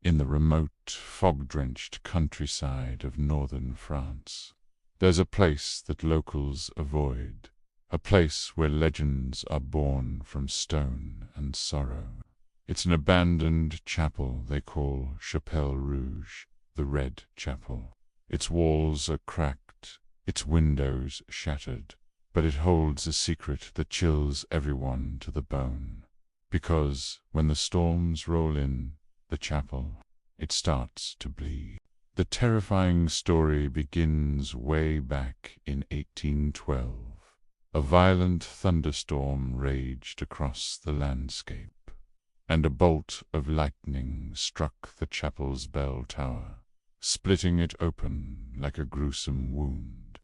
in the remote, fog-drenched countryside of northern France. There's a place that locals avoid, a place where legends are born from stone and sorrow. It's an abandoned chapel they call Chapelle Rouge, the Red Chapel. Its walls are cracked, its windows shattered, but it holds a secret that chills everyone to the bone. Because when the storms roll in the chapel, it starts to bleed. The terrifying story begins way back in 1812. A violent thunderstorm raged across the landscape, and a bolt of lightning struck the chapel's bell tower, splitting it open like a gruesome wound.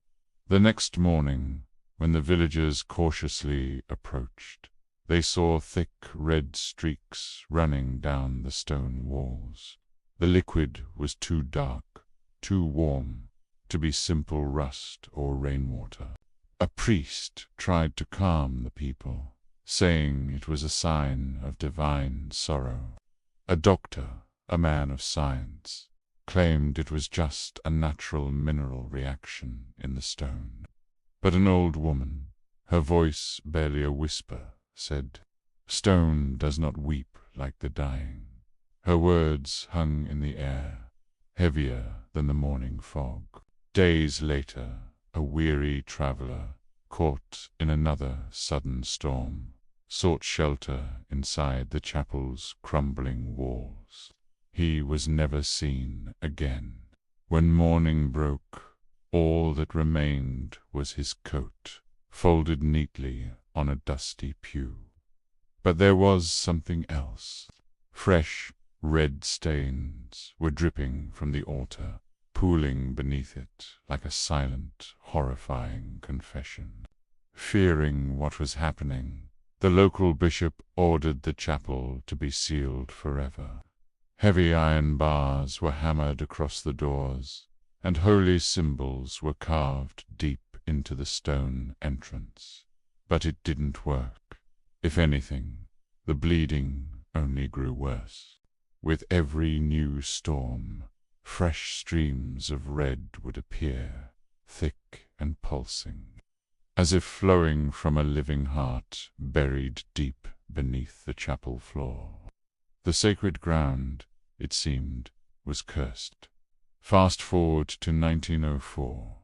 The next morning, when the villagers cautiously approached, they saw thick red streaks running down the stone walls. The liquid was too dark, too warm, to be simple rust or rainwater. A priest tried to calm the people, saying it was a sign of divine sorrow. A doctor, a man of science, claimed it was just a natural mineral reaction in the stone. But an old woman, her voice barely a whisper, said, "Stone does not weep like the dying." Her words hung in the air, heavier than the morning fog. Days later, a weary traveler, caught in another sudden storm, sought shelter inside the chapel's crumbling walls. He was never seen again. When morning broke, all that remained was his coat, folded neatly on a dusty pew. But there was something else. Fresh, red stains were dripping from the altar, pooling beneath it like a silent, horrifying confession. Fearing what was happening, the local bishop ordered the chapel to be sealed forever. Heavy iron bars were hammered across the doors, and holy symbols were carved deep into the stone entrance. But it didn't work. If anything, the bleeding only grew worse. With every new storm, fresh streams of red would appear, thick and pulsing, as if flowing from a living heart buried deep beneath the chapel floor. The sacred ground, it seemed, was cursed. Fast forward to 1904,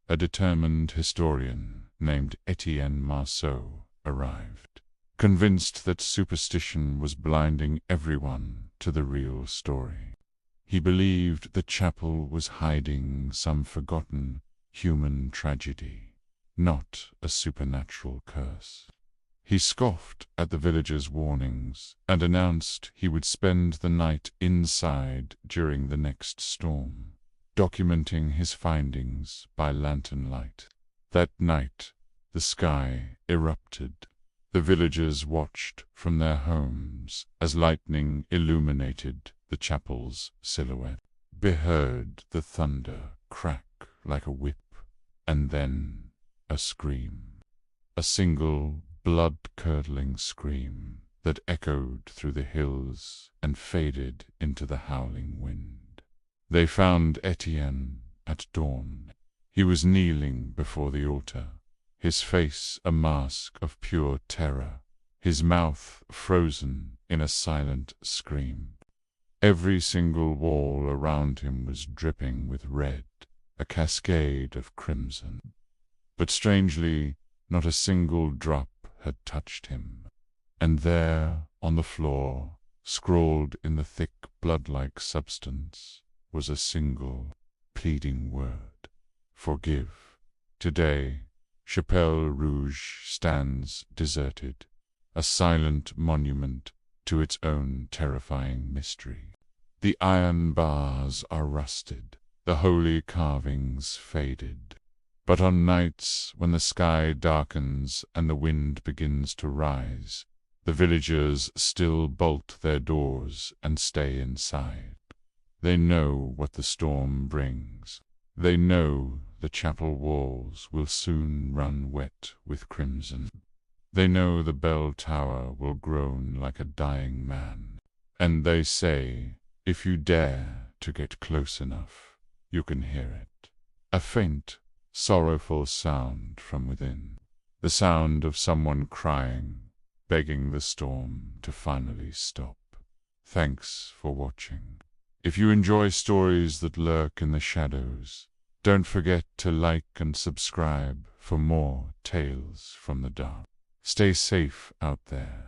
a determined historian named Etienne Marceau arrived, convinced that superstition was blinding everyone to the real story. He believed the chapel was hiding some forgotten human tragedy, not a supernatural curse. He scoffed at the villagers' warnings and announced he would spend the night inside during the next storm, documenting his findings by lantern light. That night, the sky erupted. The villagers watched from their homes as lightning illuminated the chapel's silhouette, beheard the thunder crack like a whip, and then a scream. A single blood-curdling scream that echoed through the hills and faded into the howling wind. They found Etienne at dawn. He was kneeling before the altar, his face a mask of pure terror, his mouth frozen in a silent scream. Every single wall around him was dripping with red, a cascade of crimson. But strangely, not a single drop had touched him. And there, on the floor, scrawled in the thick blood-like substance, was a single, pleading word: "Forgive." Today, Chapelle Rouge stands deserted, a silent monument to its own terrifying mystery. The iron bars are rusted, the holy carvings faded. But on nights when the sky darkens and the wind begins to rise, the villagers still bolt their doors and stay inside. They know what the storm brings. They know the chapel walls will soon run wet with crimson. They know the bell tower will groan like a dying man. And they say, If you dare to get close enough, you can hear it. A faint, sorrowful sound from within. The sound of someone crying, begging the storm to finally stop. Thanks for watching. If you enjoy stories that lurk in the shadows, don't forget to like and subscribe for more tales from the dark. Stay safe out there.